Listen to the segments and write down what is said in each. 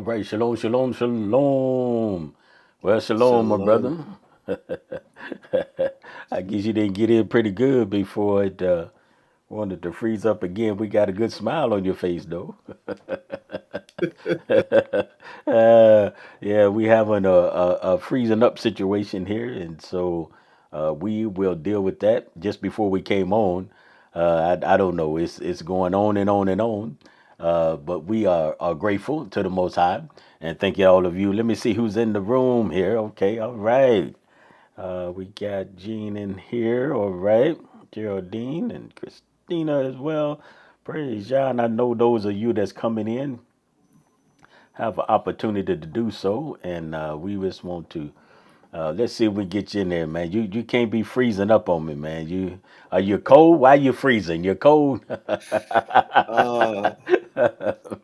right. Shalom, shalom, shalom. Well, shalom, my Shalom. brother. I guess you didn't get in pretty good before it wanted to freeze up again. We got a good smile on your face, though. Yeah, we having a freezing up situation here, and so we will deal with that. Just before we came on, I don't know. It's going on and on and on. But we are grateful to the Most High, and thank you all of you. Let me see who's in the room here. Okay, all right. We got Jean in here. All right, Geraldine and Christina as well. Praise Yah. And I know those of you that's coming in have an opportunity to do so, and we just want to let's see if we get you in there, man. You can't be freezing up on me, man. You are you cold? Why you freezing? You're cold. Uh,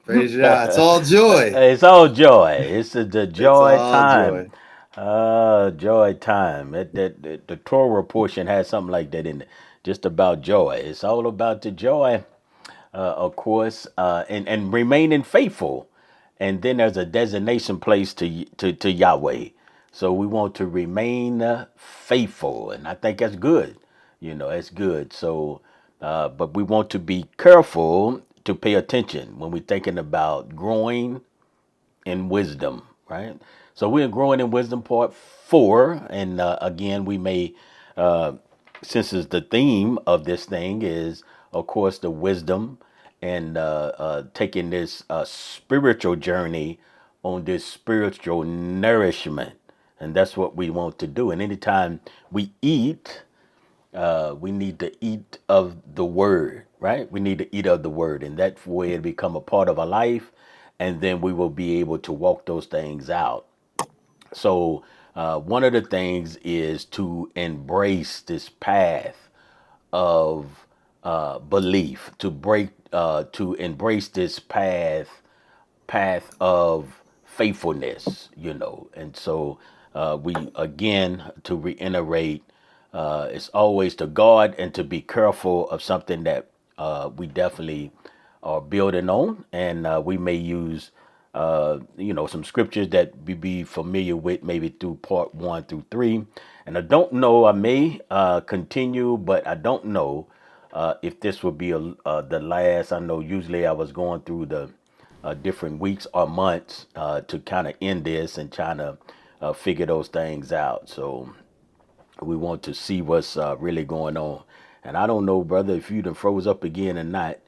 Praise Yah. It's all joy. It's all joy. It's the It's joy all time. joy. Joy time. The Torah portion has something like that in it. Just about joy. It's all about the joy, of course, and remaining faithful. And then there's a designation place to Yahweh. So we want to remain faithful, and I think that's good. You know, that's good. So, but we want to be careful to pay attention when we're thinking about growing in wisdom, right? So we're growing in wisdom part 4, and again, we may, since is the theme of this thing is, of course, the wisdom and taking this spiritual journey on this spiritual nourishment, and that's what we want to do. And anytime we eat, we need to eat of the word, right? We need to eat of the word, and that way it become a part of our life, and then we will be able to walk those things out. So, one of the things is to embrace this path of belief, to embrace this path of faithfulness, you know. And so we again to reiterate, it's always to guard and to be careful of something that we definitely are building on, and we may use some scriptures that we be familiar with, maybe through part 1 through 3. And I don't know, I may continue, but I don't know if this will be the last. I know usually I was going through the different weeks or months to kind of end this and trying to figure those things out. So we want to see what's really going on. And I don't know, brother, if you done froze up again or not.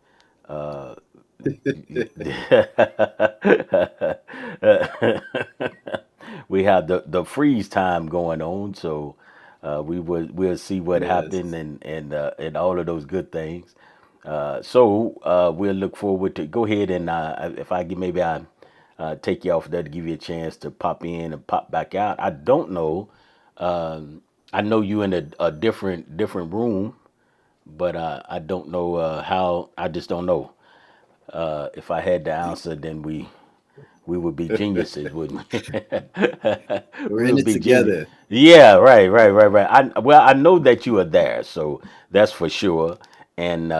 We have the freeze time going on, so we'll see what Yes. happened and all of those good things. So we'll look forward to go ahead and if I get maybe I take you off there to give you a chance to pop in and pop back out. I don't know. I know you in a different room, but I don't know how. I just don't know. If I had the answer, then we would be geniuses, wouldn't we? We're We in would it be genius. together. Yeah, right. I know that you are there, so that's for sure. And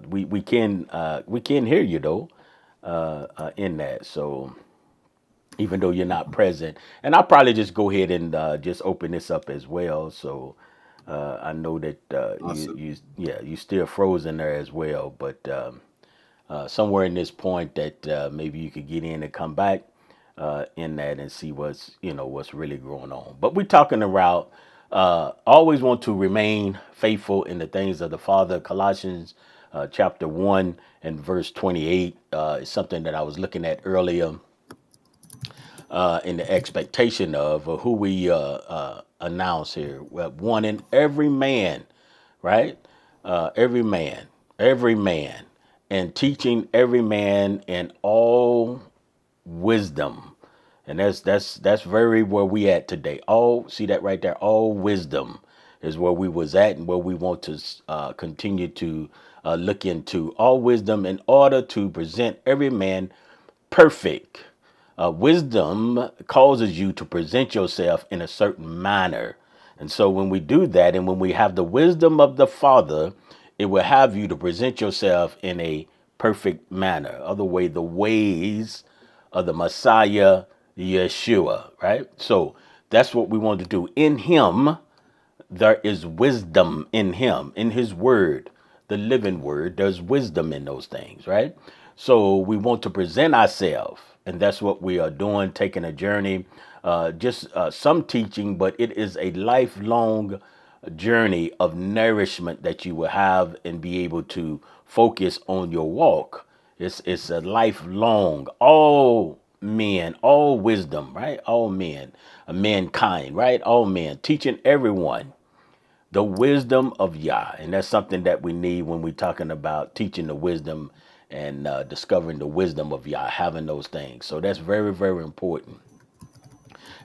we can hear you though in that. So even though you're not present, and I'll probably just go ahead and just open this up as well. So I know that Awesome. you still frozen there as well, but. Somewhere in this point that maybe you could get in and come back in that and see what's really going on. But we're talking about always want to remain faithful in the things of the Father. Colossians chapter 1 and verse 28 is something that I was looking at earlier in the expectation of who we announce here. Well, one in every man, right? Every man, every man, and teaching every man in all wisdom. And that's very where we at today. All see that right there. All wisdom is where we was at and where we want to continue to look into. All wisdom in order to present every man perfect. Wisdom causes you to present yourself in a certain manner. And so when we do that and when we have the wisdom of the Father, it will have you to present yourself in a perfect manner. Other way, the ways of the Messiah, Yeshua, right? So that's what we want to do. In him, there is wisdom in him, in his word, the living word. There's wisdom in those things, right? So we want to present ourselves, and that's what we are doing, taking a journey, just some teaching, but it is a lifelong journey of nourishment that you will have and be able to focus on your walk. It's a lifelong, all men, all wisdom, right? All men, mankind, right? All men, teaching everyone the wisdom of Yah. And that's something that we need when we're talking about teaching the wisdom and discovering the wisdom of Yah, having those things. So that's very, very important.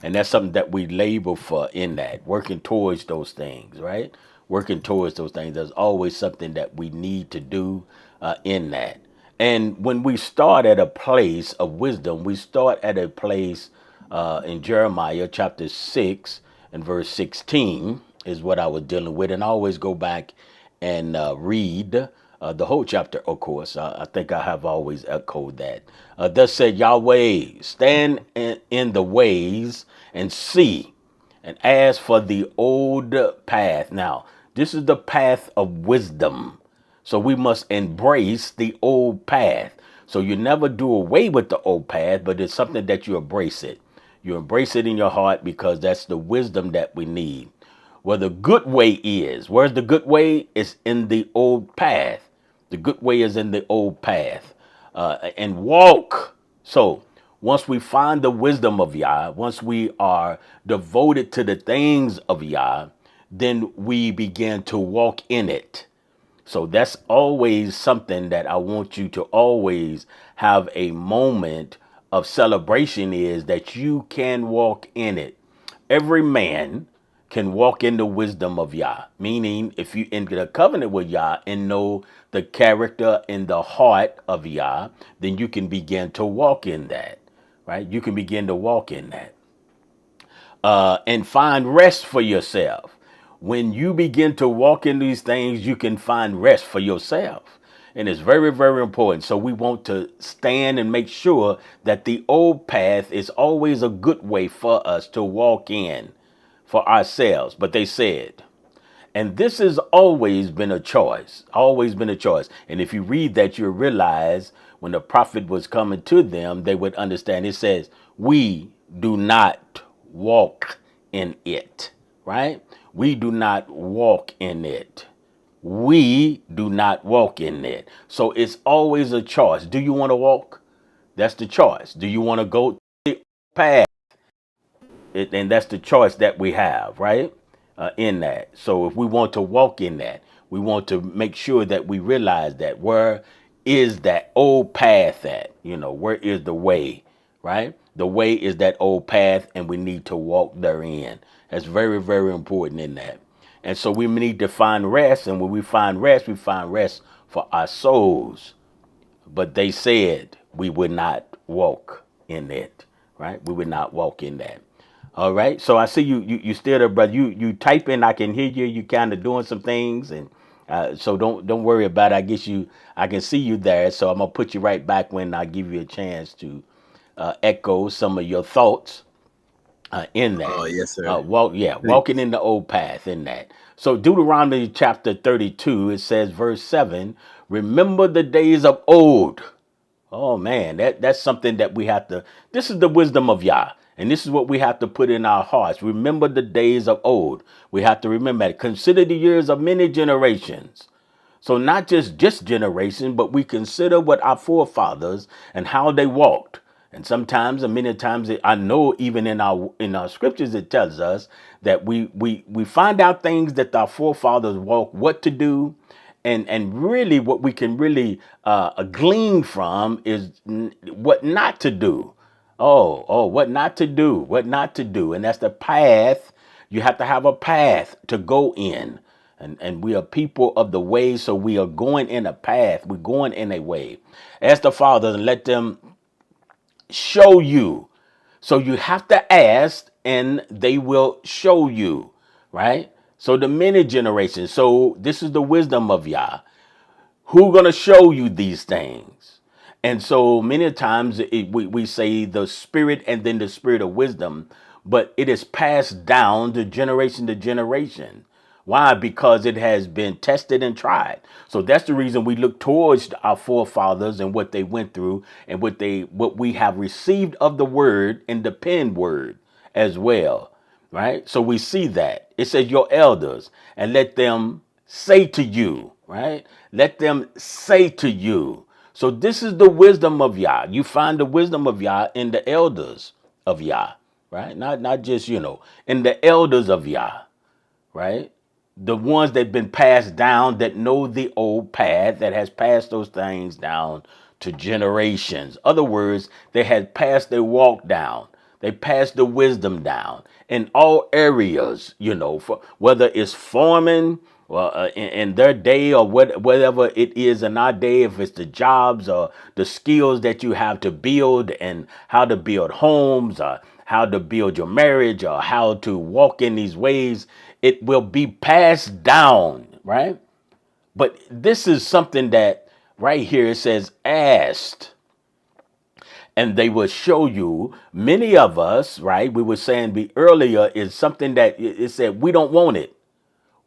And that's something that we labor for in that, working towards those things, right? Working towards those things. There's always something that we need to do in that. And when we start at a place of wisdom, we start at a place in Jeremiah chapter 6 and verse 16 is what I was dealing with. And I always go back and read the whole chapter, of course. I think I have always echoed that. Thus said Yahweh, stand in the ways and see, and ask for the old path. Now, this is the path of wisdom. So we must embrace the old path. So you never do away with the old path, but it's something that you embrace it. You embrace it in your heart because that's the wisdom that we need. Where the good way is, where's the good way? It's in the old path. The good way is in the old path. And walk. So once we find the wisdom of Yah, once we are devoted to the things of Yah, then we begin to walk in it. So that's always something that I want you to always have a moment of celebration, is that you can walk in it. Every man can walk in the wisdom of Yah, meaning if you enter a covenant with Yah and know the character and the heart of Yah, then you can begin to walk in that, right? You can begin to walk in that and find rest for yourself. When you begin to walk in these things, you can find rest for yourself. And it's very, very important. So we want to stand and make sure that the old path is always a good way for us to walk in for ourselves. But they said, and this has always been a choice, always been a choice. And if you read that, you realize when the prophet was coming to them, they would understand. It says, we do not walk in it, right? We do not walk in it. We do not walk in it. So it's always a choice. Do you want to walk? That's the choice. Do you want to go the path? And that's the choice that we have, right? In that. So if we want to walk in that, we want to make sure that we realize that where is that old path at? You know, where is the way, right? The way is that old path, and we need to walk therein. That's very, very important in that. And so we need to find rest. And when we find rest for our souls. But they said we would not walk in it, right? We would not walk in that. All right. So I see you still there, brother. You typing. I can hear you. You kind of doing some things, and so don't worry about it. I can see you there. So I'm gonna put you right back when I give you a chance to echo some of your thoughts in that. Oh, yes, sir. Walking in the old path in that. So Deuteronomy chapter 32, it says, verse 7, remember the days of old. Oh man, that's something that we have to, this is the wisdom of Yah. And this is what we have to put in our hearts. Remember the days of old. We have to remember that. Consider the years of many generations. So not just generation, but we consider what our forefathers and how they walked. And sometimes, and many times, I know even in our scriptures, it tells us that we find out things that our forefathers walked, what to do. And really what we can really glean from is what not to do. What not to do, what not to do. And that's the path. You have to have a path to go in. And we are people of the way, so we are going in a path. We're going in a way. Ask the Father and let them show you. So you have to ask and they will show you, right? So the many generations. So this is the wisdom of Yah. Who's going to show you these things? And so many times we say the spirit and then the spirit of wisdom, but it is passed down to generation. Why? Because it has been tested and tried. So that's the reason we look towards our forefathers and what they went through and what we have received of the word in the pen word as well. Right? So we see that. It says your elders and let them say to you, right? Let them say to you. So this is the wisdom of Yah. You find the wisdom of Yah in the elders of Yah, right? Not just, in the elders of Yah, right? The ones that been passed down that know the old path that has passed those things down to generations. Other words, they had passed their walk down. They passed the wisdom down in all areas, for whether it's farming, well, in their day or whatever it is in our day, if it's the jobs or the skills that you have to build and how to build homes or how to build your marriage or how to walk in these ways, it will be passed down, right? But this is something that right here it says asked. And they will show you many of us, right? We were saying earlier is something that it said we don't want it.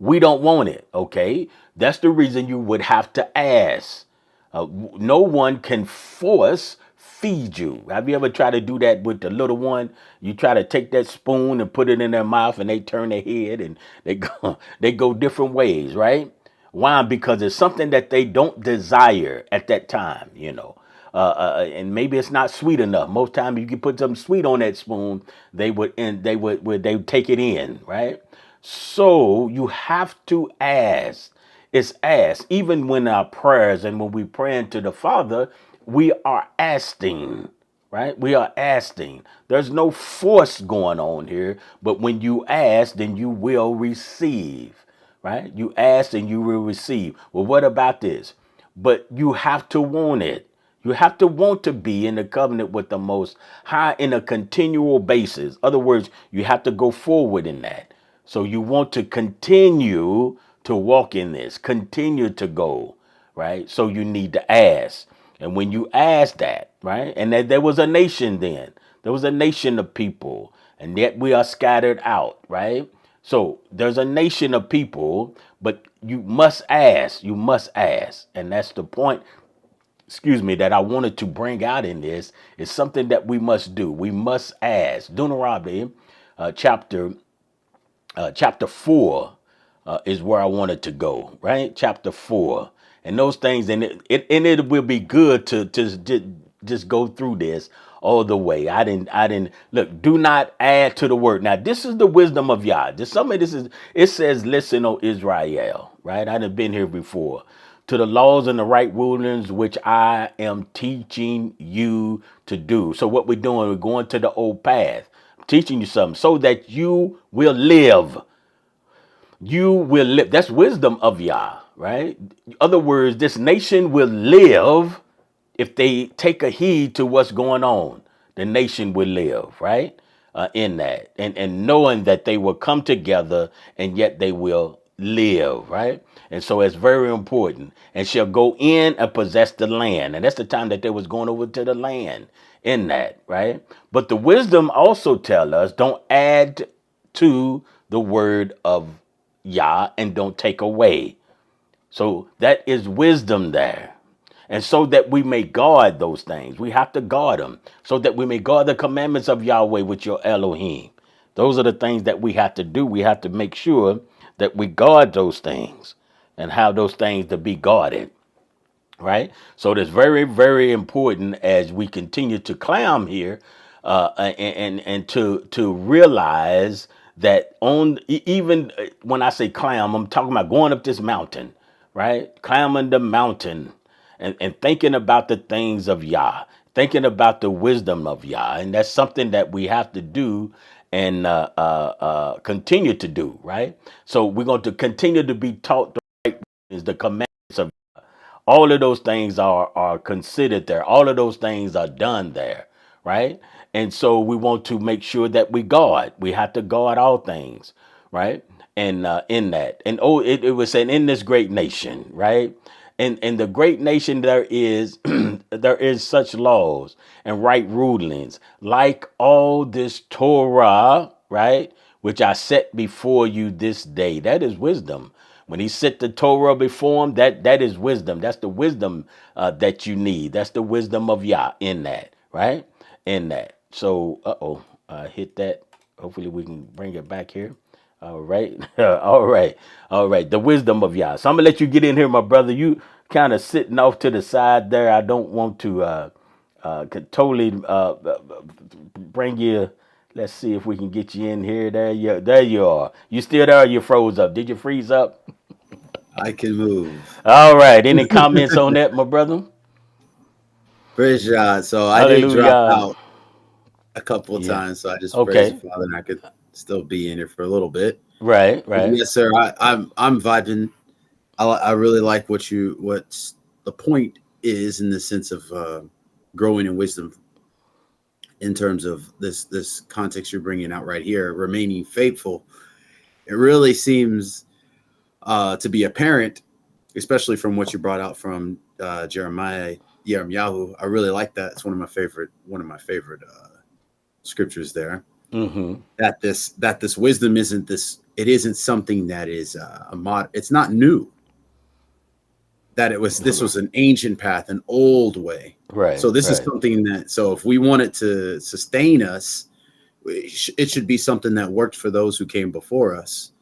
We don't want it. Okay. That's the reason you would have to ask. No one can force feed you. Have you ever tried to do that with the little one? You try to take that spoon and put it in their mouth and they turn their head and they go different ways, right? Why? Because it's something that they don't desire at that time. And maybe it's not sweet enough. Most times you can put something sweet on that spoon, they would take it in, right? So you have to ask. It's asked. Even when our prayers and when we praying to the Father, we are asking, right? We are asking. There's no force going on here, but when you ask, then you will receive, right? You ask and you will receive. Well, what about this? But you have to want it. You have to want to be in the covenant with the Most High in a continual basis. Other words, you have to go forward in that. So you want to continue to walk in this, continue to go, right? So you need to ask. And when you ask that, right? And that there was a nation then. There was a nation of people, and yet we are scattered out, right? So there's a nation of people, but you must ask. You must ask. And that's the point, that I wanted to bring out in this is something that we must do. We must ask. Deuteronomy chapter 4 is where I wanted to go, right? Chapter 4. And those things, and it will be good to just go through this all the way. I didn't look, do not add to the word. Now, this is the wisdom of Yah. It says, listen, O Israel, right? I done been here before. To the laws and the right rulings which I am teaching you to do. So what we're doing, we're going to the old path. I'm teaching you something so that you will live. You will live. That's wisdom of Yah, right? In other words, this nation will live if they take a heed to what's going on. The nation will live, right? In that. And knowing that they will come together and yet they will live, right? And so it's very important. And shall go in and possess the land. And that's the time that they was going over to the land in that, right? But the wisdom also tell us don't add to the word of Yah and don't take away. So that is wisdom there. And so that we may guard those things, we have to guard them so that we may guard the commandments of Yahweh with your Elohim. Those are the things that we have to do. We have to make sure that we guard those things and have those things to be guarded. Right. So that's very, very important as we continue to climb here and to realize that even when I say climb, I'm talking about going up this mountain, right? Climbing the mountain and thinking about the things of Yah, thinking about the wisdom of Yah. And that's something that we have to do and continue to do, right? So we're going to continue to be taught the right is the commandments of all of those things are considered there. All of those things are done there, right? And so we want to make sure that we guard. We have to guard all things, right? And in that, and it was saying in this great nation, right? in the great nation there is there is such laws and right rulings, like all this Torah, right, which I set before you this day. That is wisdom. When he set the Torah before him, that is wisdom. That's the wisdom that you need. That's the wisdom of Yah in that, right? In that. So, hit that. Hopefully we can bring it back here. All right. All right. All right. The wisdom of Yah. So I'm gonna let you get in here, my brother. You kind of sitting off to the side there. I don't want to could totally bring you. Let's see if we can get you in here. There you are. You still there? Or you froze up? Did you freeze up? I can move. All right. Any comments on that, my brother? Praise God. So I did drop Hallelujah. out a couple of Yeah. times, so I just praise the Okay. Father, and I could still be in here for a little bit. Right. But Right. yes, sir. I'm vibing. I really like what's the point is in the sense of growing in wisdom in terms of this context you're bringing out right here, remaining faithful. It really seems to be apparent, especially from what you brought out from Yirmiyahu. I really like that. It's one of my favorite scriptures there. Mm-hmm. That this wisdom isn't this. It isn't something that is It's not new. That this was an ancient path, an old way. Right. So this is Right. something that. So if we want it to sustain us, it should be something that worked for those who came before us.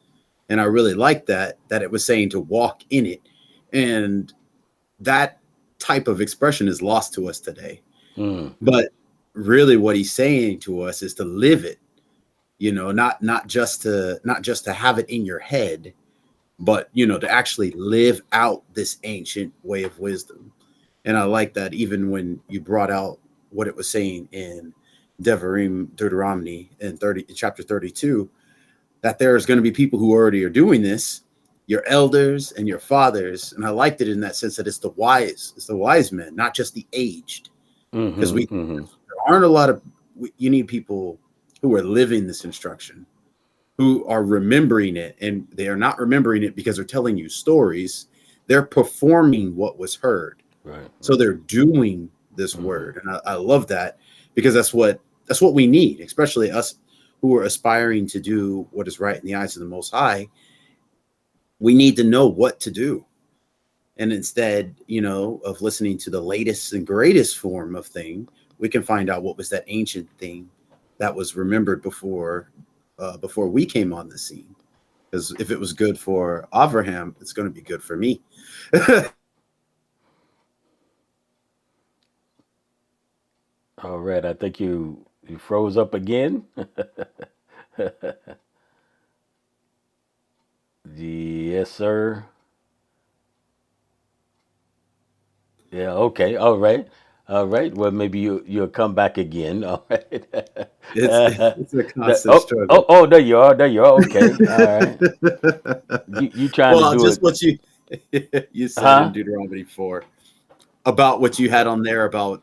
And I really like that it was saying to walk in it, and that type of expression is lost to us today. Mm. But really, what he's saying to us is to live it. Not just to have it in your head, but to actually live out this ancient way of wisdom. And I like that even when you brought out what it was saying in Deuteronomy in chapter 32, that there's going to be people who already are doing this, your elders and your fathers. And I liked it in that sense that it's the wise men, not just the aged. Because Mm-hmm. there aren't a lot of, you need people who are living this instruction, who are remembering it, and they are not remembering it because they're telling you stories. They're performing what was heard. Right. So they're doing this word. And I love that, because that's what we need, especially us who are aspiring to do what is right in the eyes of the Most High. We need to know what to do. And instead, of listening to the latest and greatest form of thing, we can find out what was that ancient thing that was remembered before we came on the scene. Because if it was good for Avraham, it's going to be good for me. All right. I think you froze up again. Yes, sir. Yeah. Okay. All right. All right. Well, maybe you'll come back again. All right. It's a constant struggle. There you are. There you are. Okay. All right. You trying to Well, do just it? what you said in Huh? Deuteronomy 4 about what you had on there about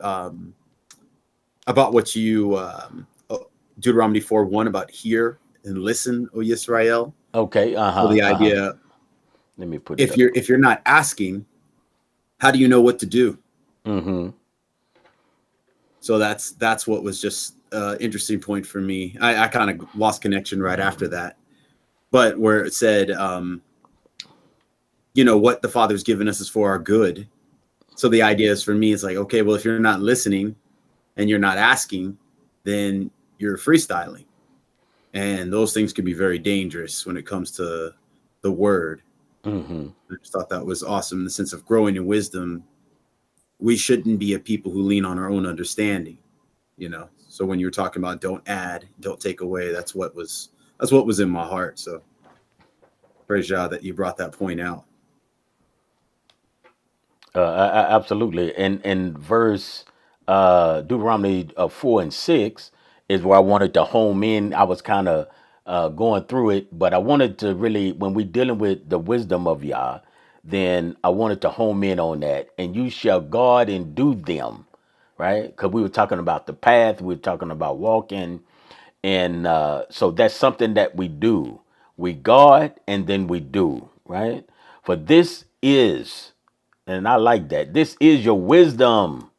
what you Deuteronomy 4:1 about hear and listen, O Yisrael. Okay. So the Uh huh. idea, Let me put it if up. you're not asking, how do you know what to do? Mm-hmm. So that's what was just interesting point for me. I kind of lost connection right after that, but where it said, what the Father's given us is for our good. So the idea is for me, it's like, okay, well, if you're not listening and you're not asking, then you're freestyling. And those things can be very dangerous when it comes to the word. Mm-hmm. I just thought that was awesome in the sense of growing in wisdom. We shouldn't be a people who lean on our own understanding, So when you were talking about don't add, don't take away, that's what was in my heart. So praise God that you brought that point out. Absolutely. And verse Deuteronomy 4 and 6 is where I wanted to home in. I was kind of going through it, but I wanted to really, when we're dealing with the wisdom of Yah, then I wanted to home in on that. And you shall guard and do them, right? Because we were talking about the path, we were talking about walking. And so that's something that we do. We guard and then we do, right? For this is And I like that. This is your wisdom.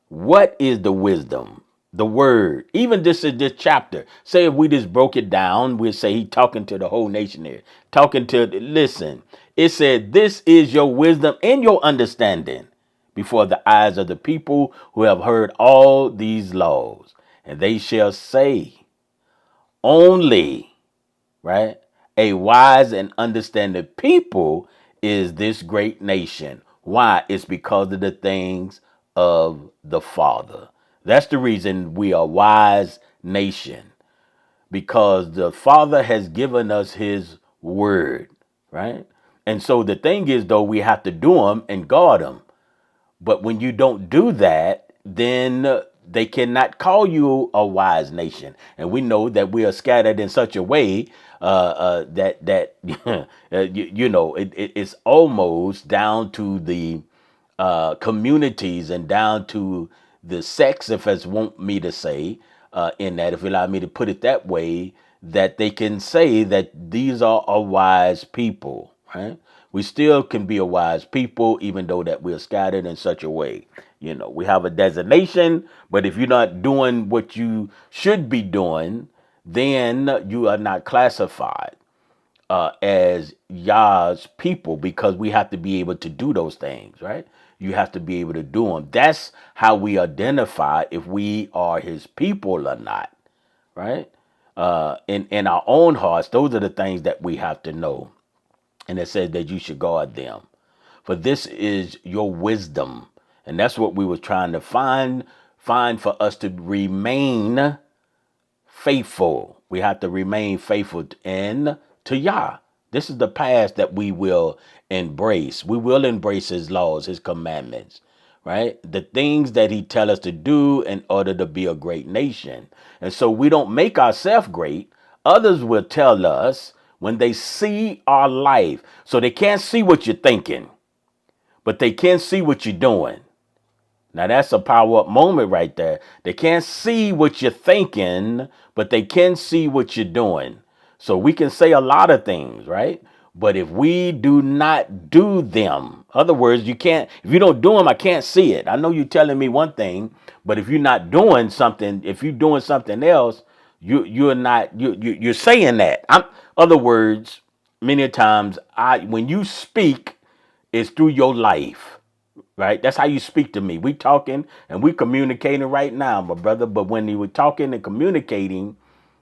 What is the wisdom? The word. Even this is this chapter. Say if we just broke it down, we'd say he talking to the whole nation here. Talking to, listen, it said, this is your wisdom and your understanding before the eyes of the people who have heard all these laws. And they shall say, only, right? A wise and understanding people is this great nation. Why? It's because of the things of the Father. That's the reason we are a wise nation, because the Father has given us his word, right? And so the thing is, though, we have to do them and guard them. But when you don't do that, then they cannot call you a wise nation. And we know that we are scattered in such a way that it's almost down to the communities and down to the sex, if it's want me to say, in that, if you allow me to put it that way, that they can say that these are a wise people, right? We still can be a wise people, even though that we're scattered in such a way. We have a designation, but if you're not doing what you should be doing, then you are not classified as Yah's people, because we have to be able to do those things, right? You have to be able to do them. That's how we identify if we are his people or not, right? In our own hearts, those are the things that we have to know. And it says that you should guard them. For this is your wisdom. And that's what we were trying to find for us to remain faithful. We have to remain faithful to Yah. This is the path that we will embrace. We will embrace his laws, his commandments, right? The things that he tell us to do in order to be a great nation. And so we don't make ourselves great. Others will tell us when they see our life. So they can't see what you're thinking, but they can see what you're doing. Now that's a power up moment right there. They can't see what you're thinking, but they can see what you're doing. So we can say a lot of things, right? But if we do not do them, other words, you can't, if you don't do them, I can't see it. I know you're telling me one thing, but if you're not doing something, if you're doing something else, you're saying that. Other words, many times when you speak, it's through your life. Right? That's how you speak to me. We talking and we communicating right now, my brother. But when you were talking and communicating,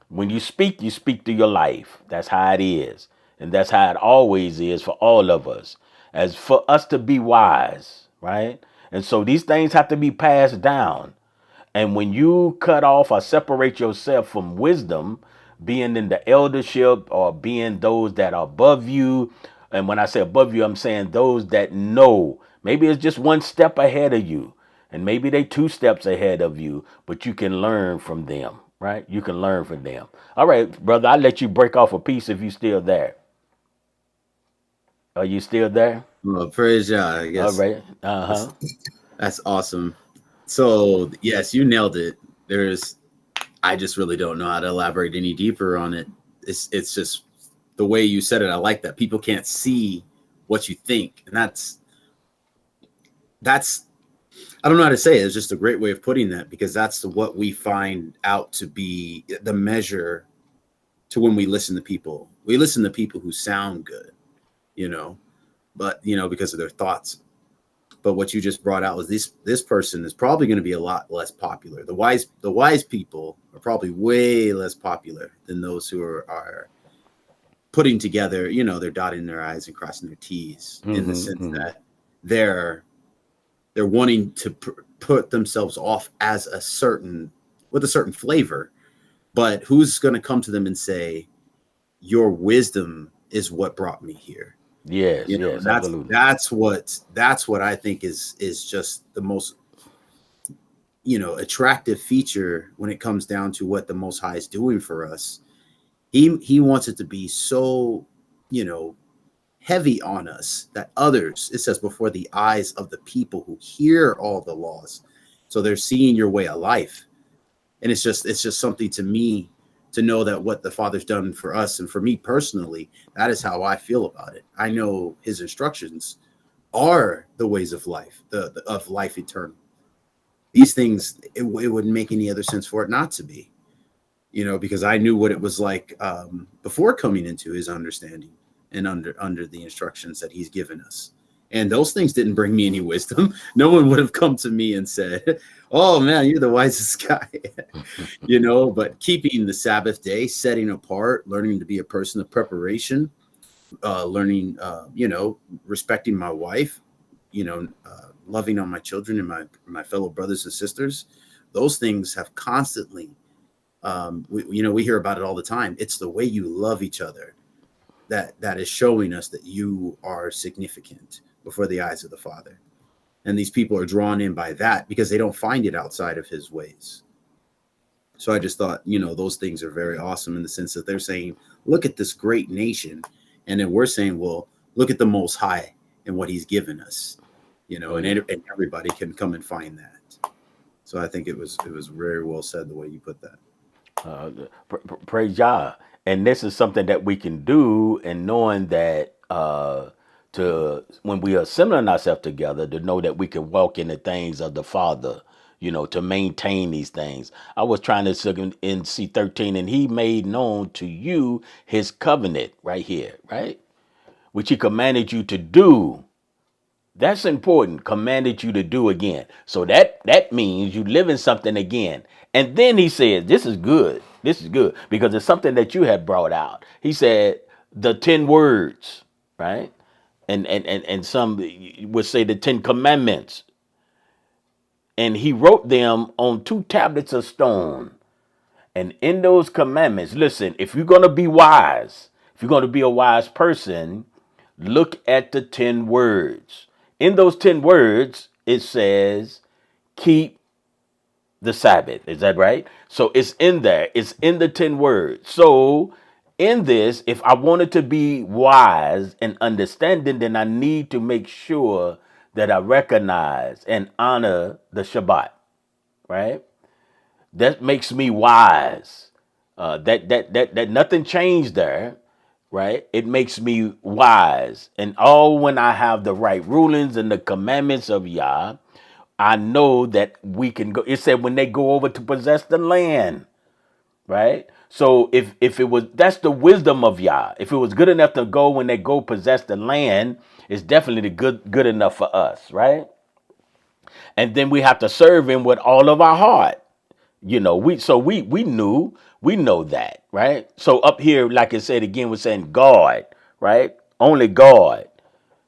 when you speak to your life. That's how it is. And that's how it always is for all of us. As for us to be wise, right? And so these things have to be passed down. And when you cut off or separate yourself from wisdom, being in the eldership or being those that are above you, and when I say above you, I'm saying those that know. Maybe it's just one step ahead of you, and maybe they two steps ahead of you, but you can learn from them, right? You can learn from them. All right, brother, I'll let you break off a piece if you're still there. Are you still there? Well, praise Yah, I All guess. right. Uh-huh. That's awesome. So yes, you nailed it. I just really don't know how to elaborate any deeper on it. It's just the way you said it. I like that people can't see what you think, and that's I don't know how to say it. It's just a great way of putting that, because that's what we find out to be the measure to when we listen to people. We listen to people who sound good, but because of their thoughts. But what you just brought out was this person is probably going to be a lot less popular. The wise people are probably way less popular than those who are putting together, they're dotting their I's and crossing their T's, in the sense that they're wanting to put themselves off as with a certain flavor. But who's going to come to them and say, your wisdom is what brought me here? Yes, yes, absolutely. That's what I think is just the most attractive feature when it comes down to what the Most High is doing for us. He wants it to be so heavy on us that others, it says, before the eyes of the people who hear all the laws, so they're seeing your way of life. And it's just something to me to know that what the Father's done for us, and for me personally, that is how I feel about it. I know his instructions, are the ways of life, of life eternal. These things, it wouldn't make any other sense for it not to be, because I knew what it was like before coming into his understanding and under the instructions that he's given us. And those things didn't bring me any wisdom. No one would have come to me and said, "Oh man, you're the wisest guy." But keeping the Sabbath day, setting apart, learning to be a person of preparation, learning, respecting my wife, loving on my children and my fellow brothers and sisters. Those things have constantly, we hear about it all the time. It's the way you love each other that is showing us that you are significant before the eyes of the Father. And these people are drawn in by that because they don't find it outside of his ways. So I just thought, those things are very awesome in the sense that they're saying, look at this great nation. And then we're saying, well, look at the Most High and what he's given us, and everybody can come and find that. So I think it was very well said the way you put that. Praise Yah. And this is something that we can do, and knowing that to when we are assembling ourselves together, to know that we can walk in the things of the Father, to maintain these things. I was trying to look in C13, and he made known to you his covenant right here, right? Which he commanded you to do. That's important. Commanded you to do again. So that means you live in something again. And then he says, this is good. This is good because it's something that you had brought out. He said the 10 words, right? And some would say the 10 commandments. And he wrote them on 2 tablets of stone. And in those commandments, listen, if you're going to be wise, if you're going to be a wise person, look at the 10 words. In those 10 words, it says, keep the Sabbath. Is that right? So it's in there. It's in the 10 words. So in this, if I wanted to be wise and understanding, then I need to make sure that I recognize and honor the Shabbat, right? That makes me wise. That nothing changed there, right? It makes me wise. And all when I have the right rulings and the commandments of Yah, I know that we can go. It said when they go over to possess the land, right? So if it was, that's the wisdom of Yah. If it was good enough to go when they go possess the land, it's definitely good enough for us, right? And then we have to serve him with all of our heart. We know that, right? So up here, like I said again, we're saying God, right? Only God.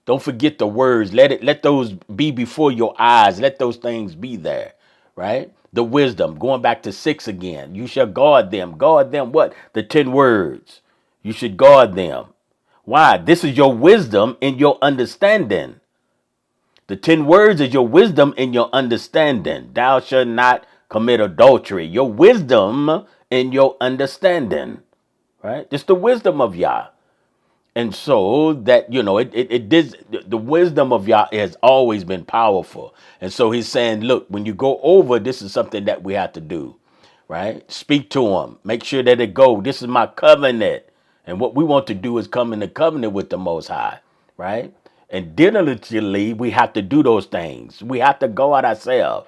Don't forget the words. Let those be before your eyes. Let those things be there, right? The wisdom. Going back to 6 again. You shall guard them. Guard them what? The 10 words. You should guard them. Why? This is your wisdom and your understanding. The 10 words is your wisdom and your understanding. Thou shalt not commit adultery. Your wisdom and your understanding, right? It's the wisdom of Yah. And so that, it did, the wisdom of Yah has always been powerful. And so he's saying, look, when you go over, this is something that we have to do, right? Speak to him. Make sure that it go. This is my covenant. And what we want to do is come in the covenant with the Most High, right? And diligently, we have to do those things. We have to go out ourselves,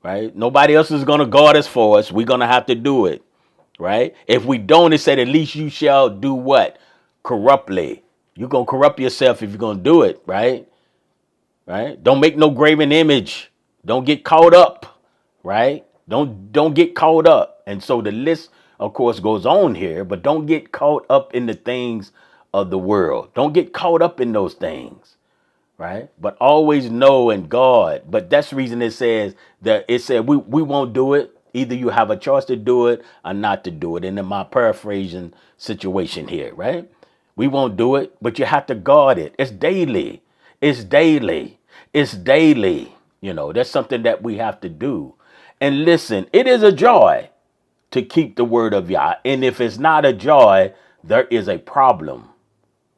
right? Nobody else is going to guard us for us. We're going to have to do it, right? If we don't, it said, at least you shall do what? Corruptly. You're going to corrupt yourself if you're going to do it, right? Right? Don't make no graven image. Don't get caught up, right? Don't get caught up. And so the list, of course, goes on here, but don't get caught up in the things of the world. Don't get caught up in those things, right? But always know in God. But that's the reason it says that it said we won't do it. Either you have a choice to do it or not to do it. And in my paraphrasing situation here, right? We won't do it, but you have to guard it. It's daily. It's daily. It's daily. That's something that we have to do. And listen, it is a joy to keep the word of Yah. And if it's not a joy, there is a problem,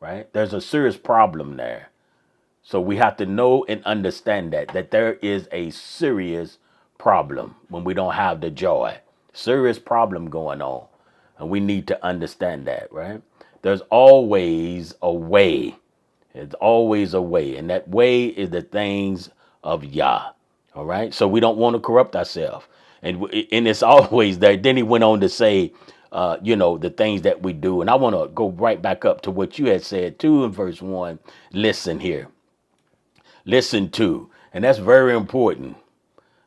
right? There's a serious problem there. So we have to know and understand that there is a serious problem when we don't have the joy. Serious problem going on. And we need to understand that, right? There's always a way, It's always a way, and that way is the things of Yah. All right, so we don't want to corrupt ourselves, and it's always there. Then he went on to say, the things that we do, and I want to go right back up to what you had said too in verse 1. Listen here, listen to, and that's very important.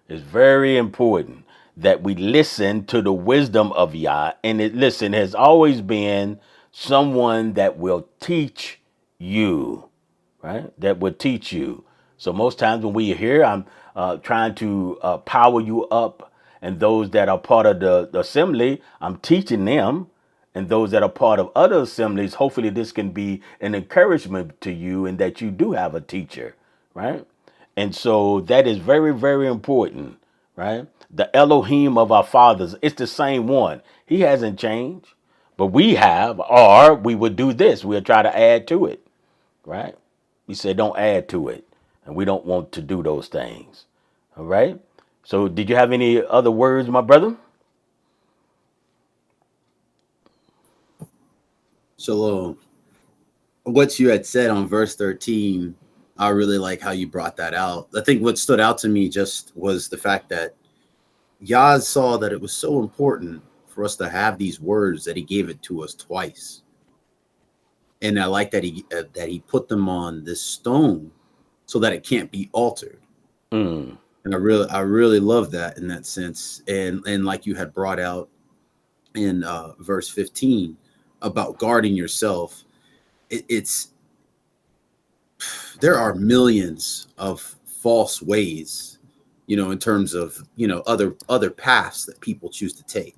It's very important that we listen to the wisdom of Yah. And listen, has always been someone that will teach you, right? That will teach you. So most times when we are here, I'm trying to power you up. And those that are part of the assembly, I'm teaching them. And those that are part of other assemblies, hopefully this can be an encouragement to you and that you do have a teacher, right? And so that is very, very important, right? The Elohim of our fathers, it's the same one. He hasn't changed, but we have, or we would do this. We'll try to add to it, right? He said, don't add to it. And we don't want to do those things. All right. So did you have any other words, my brother? So what you had said on verse 13, I really like how you brought that out. I think what stood out to me just was the fact that Yah saw that it was so important for us to have these words that he gave it to us twice. And I like that he put them on this stone so that it can't be altered. Mm. And I really love that in that sense. And like you had brought out in verse 15 about guarding yourself, it's there are millions of false ways, in terms of other paths that people choose to take.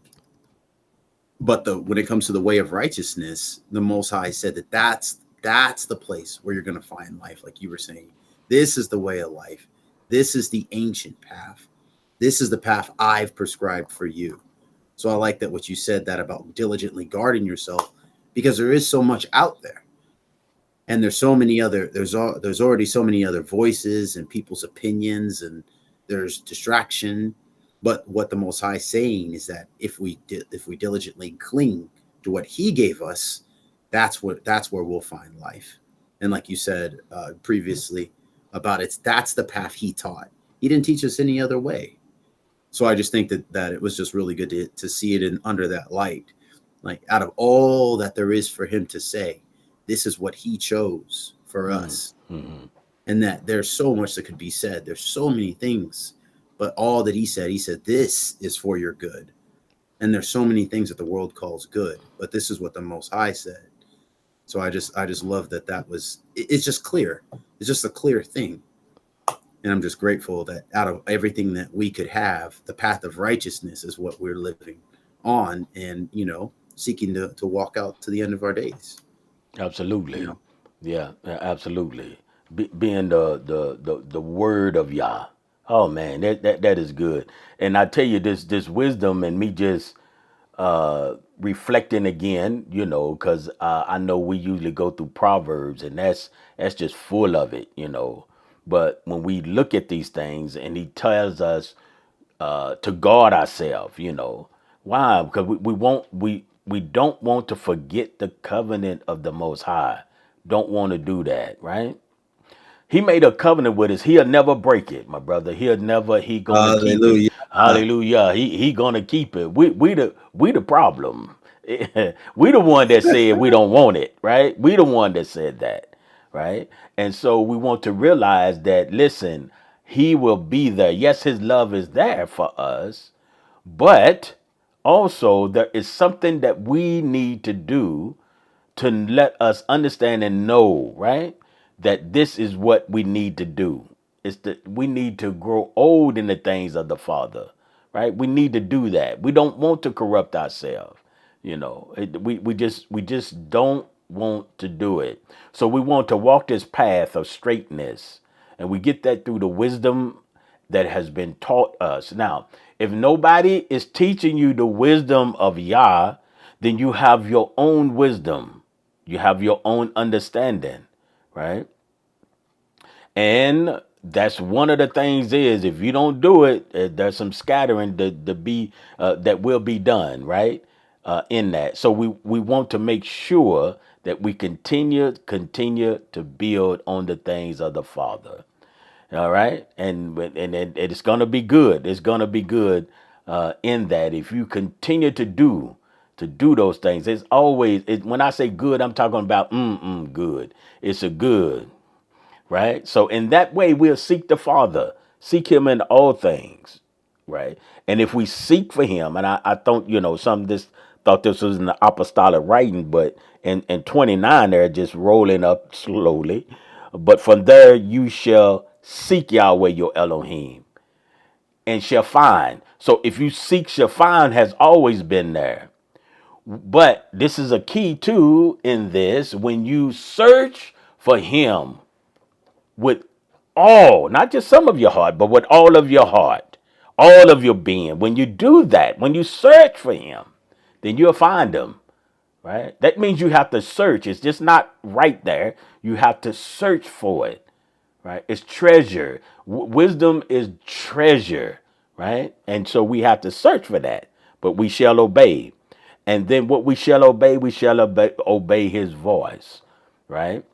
But when it comes to the way of righteousness, the Most High said that's the place where you're going to find life. Like you were saying, this is the way of life. This is the ancient path. This is the path I've prescribed for you. So I like that what you said that about diligently guarding yourself, because there is so much out there. And there's already so many other voices and people's opinions, and there's distraction. But what the Most High is saying is that if we diligently cling to what He gave us, that's where we'll find life. And like you said previously about that's the path He taught. He didn't teach us any other way. So I just think that it was just really good to see it under that light. Like out of all that there is for Him to say, this is what He chose for us. Mm-hmm. And that there's so much that could be said. There's so many things, but all that He said, this is for your good. And there's so many things that the world calls good, but this is what the Most High said. So I just love that was, it's just clear. It's just a clear thing. And I'm just grateful that out of everything that we could have, the path of righteousness is what we're living on and, seeking to walk out to the end of our days. Absolutely. Yeah, absolutely. Being the word of Yah. Oh man, that is good. And I tell you, this wisdom and me just reflecting again, because I know we usually go through Proverbs and that's just full of it. But when we look at these things and he tells us to guard ourselves. Why? Because we don't want to forget the covenant of the Most High. Don't want to do that, right? He made a covenant with us. He'll never break it, my brother. He gonna keep it. Hallelujah. Hallelujah. He gonna keep it. We the problem. We the one that said we don't want it, right? We the one that said that, right? And so we want to realize that, listen, he will be there. Yes, his love is there for us, but also there is something that we need to do to let us understand and know, right? That this is what we need to do. It's that we need to grow old in the things of the Father, right? We need to do that. We don't want to corrupt ourselves. We just don't want to do it. So we want to walk this path of straightness, and we get that through the wisdom that has been taught us. Now, if nobody is teaching you the wisdom of Yah, then you have your own wisdom. You have your own understanding, right? And that's one of the things is if you don't do it, there's some scattering that will be done, right? In that. So we want to make sure that we continue to build on the things of the Father. All right, and it's gonna be good. It's gonna be good in that if you continue to do those things. It's always when I say good, I'm talking about good. It's a good, right? So in that way, we'll seek the Father, seek Him in all things, right? And if we seek for Him, and I thought, some of this thought this was in the apostolic writing, but in 29 they're just rolling up slowly. But from there you shall seek Yahweh your Elohim and shall find. So if you seek shall find has always been there. But this is a key too in this when you search for Him with all, not just some of your heart, but with all of your heart, all of your being. When you do that, when you search for Him, then you'll find Him, right? That means you have to search. It's just not right there. You have to search for it, right? It's treasure. Wisdom is treasure, right? And so we have to search for that, but we shall obey. And then what we shall obey, obey His voice, right?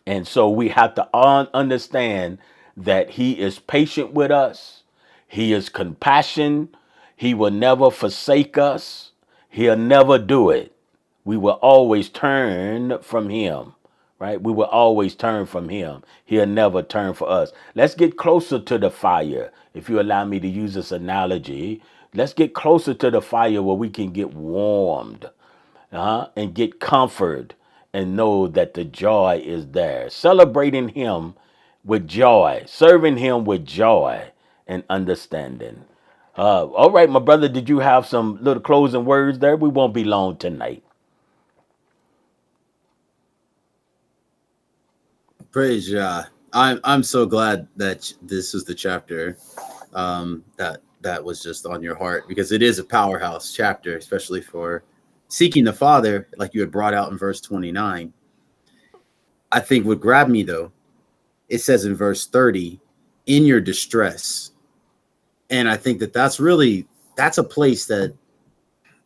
And so we have to understand that He is patient with us. He is compassion. He will never forsake us. He'll never do it. We will always turn from Him, right? We will always turn from Him. He'll never turn for us. Let's get closer to the fire. If you allow me to use this analogy, let's get closer to the fire where we can get warmed and get comfort and know that the joy is there. Celebrating Him with joy, serving Him with joy and understanding. All right, my brother, did you have some little closing words there? We won't be long tonight. Praise Yah. I'm so glad that this is the chapter that was just on your heart, because it is a powerhouse chapter, especially for seeking the Father, like you had brought out in verse 29. I think what grabbed me though, it says in verse 30, in your distress. And I think that's a place that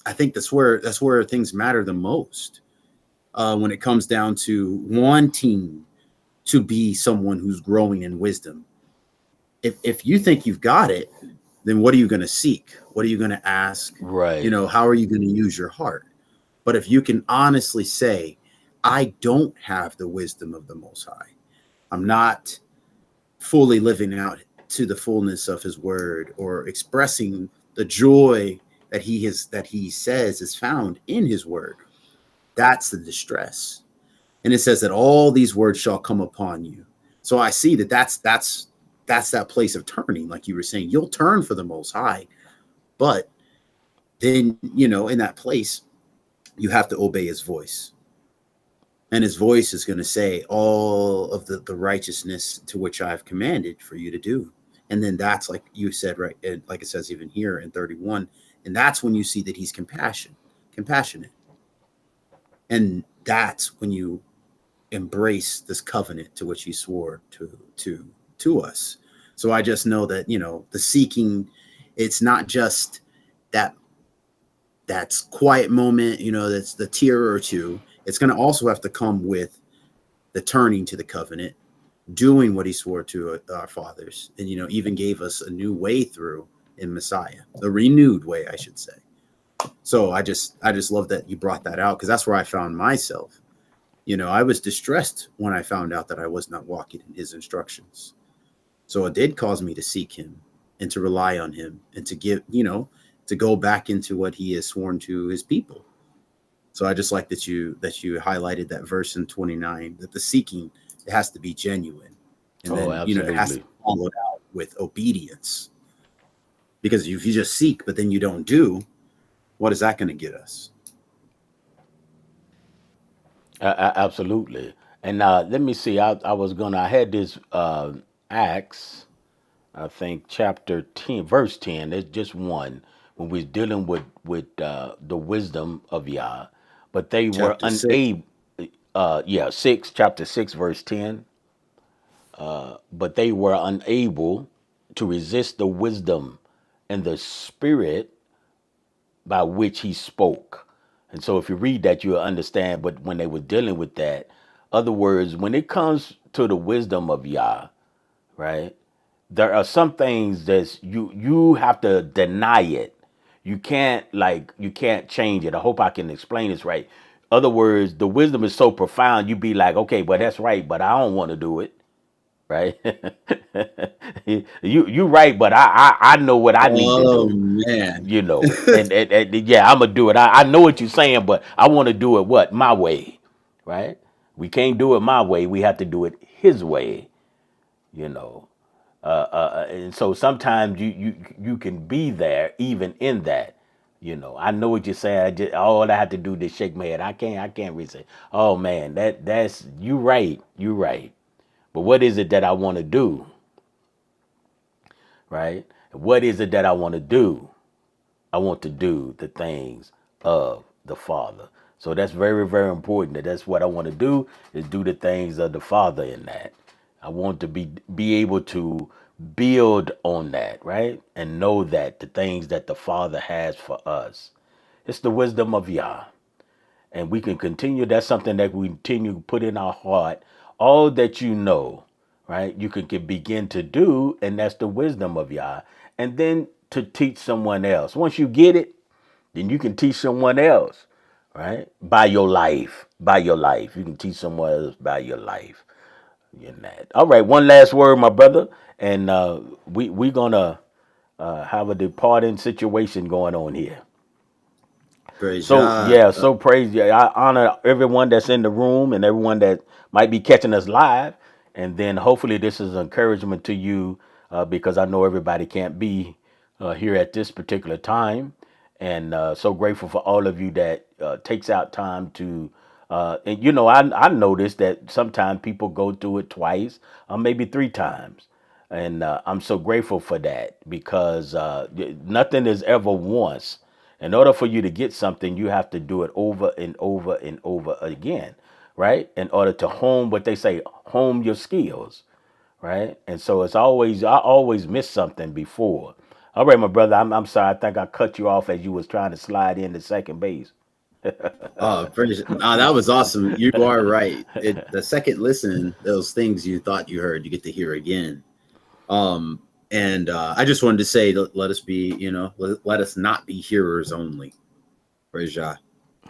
I think that's where things matter the most when it comes down to wanting to be someone who's growing in wisdom. If you think you've got it, then what are you going to seek? What are you going to ask? Right. How are you going to use your heart? But if you can honestly say, I don't have the wisdom of the Most High, I'm not fully living out to the fullness of His word or expressing the joy that He says is found in His word, that's the distress. And it says that all these words shall come upon you. So I see that's that place of turning, like you were saying. You'll turn for the Most High, but then in that place you have to obey His voice, and His voice is going to say all of the righteousness to which I have commanded for you to do. And then that's like you said, right? And like it says even here in 31, and that's when you see that He's compassionate, and that's when you embrace this covenant to which He swore to us. So I just know that the seeking, it's not just that's quiet moment, that's the tear or two. It's going to also have to come with the turning to the covenant, doing what He swore to our fathers, and even gave us a new way through in Messiah, the renewed way, I should say. So I just love that you brought that out, because that's where I found myself. I was distressed when I found out that I was not walking in His instructions. So it did cause me to seek Him and to rely on Him and to give, to go back into what He has sworn to His people. So I just like that you highlighted that verse in 29, that the seeking, it has to be genuine. And then, absolutely. It has to be followed out with obedience. Because if you just seek, but then you don't do, what is that going to get us? Absolutely. And let me see. I had this Acts, I think chapter 10, verse 10. There's just one when we're dealing with the wisdom of Yah, but they were Chapter 6. unable. Chapter 6, verse 10. But they were unable to resist the wisdom and the spirit by which He spoke. And so if you read that, you'll understand. But when they were dealing with that, other words, when it comes to the wisdom of Yah, right? There are some things that you have to deny it. You can't change it. I hope I can explain this right. Other words, the wisdom is so profound. You be like, okay, well that's right, but I don't want to do it, right? You right, but I know what I need to Oh do, man. and yeah, I'm gonna do it. I know what you're saying, but I want to do it what my way, right? We can't do it my way. We have to do it His way, you know. And so sometimes you can be there even in that. I know what you're saying. All I have to do is shake my head. I can't really say, oh man, that's you right, you right. But what is it that I want to do, right? What is it that I want to do? I want to do the things of the Father. So that's very, very important. That's what I want to do, is do the things of the Father in that. I want to be able to build on that, right? And know that the things that the Father has for us. It's the wisdom of Yah. And we can continue. That's something that we continue to put in our heart. All that you know, right? You can begin to do, and that's the wisdom of Yah. And then to teach someone else. Once you get it, then you can teach someone else, right? By your life. By your life. You can teach someone else by your life. In that. All right, one last word, my brother. And we're going to have a departing situation going on here. Praise So God. yeah, so praise you. I honor everyone that's in the room and everyone that might be catching us live. And then hopefully this is encouragement to you, because I know everybody can't be here at this particular time. And so grateful for all of you that takes out time to. And I noticed that sometimes people go through it twice or maybe three times. And I'm so grateful for that, because nothing is ever once. In order for you to get something, you have to do it over and over and over again, right? In order to hone what they say, hone your skills, right? And so I always miss something before. All right, my brother, I'm sorry. I think I cut you off as you was trying to slide into second base. That was awesome. You are right. The second listen, those things you thought you heard, you get to hear again. Um, and I just wanted to say, let us be, let us not be hearers only. Praise Yah.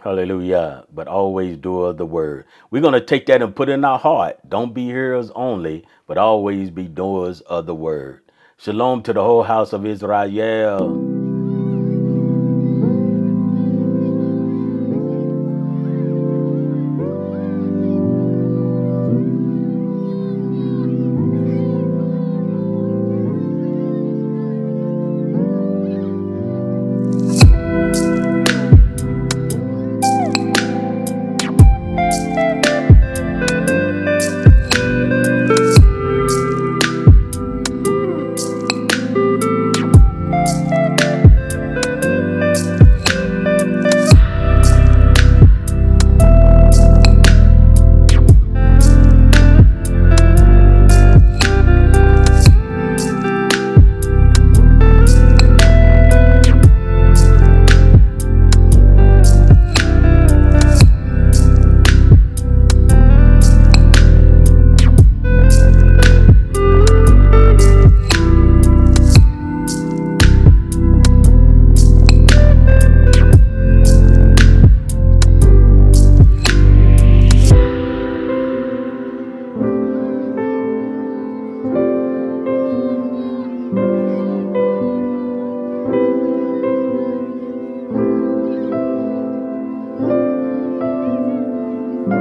Hallelujah. But always doer of the word. We're going to take that and put it in our heart. Don't be hearers only, but always be doers of the word. Shalom to the whole house of Israel.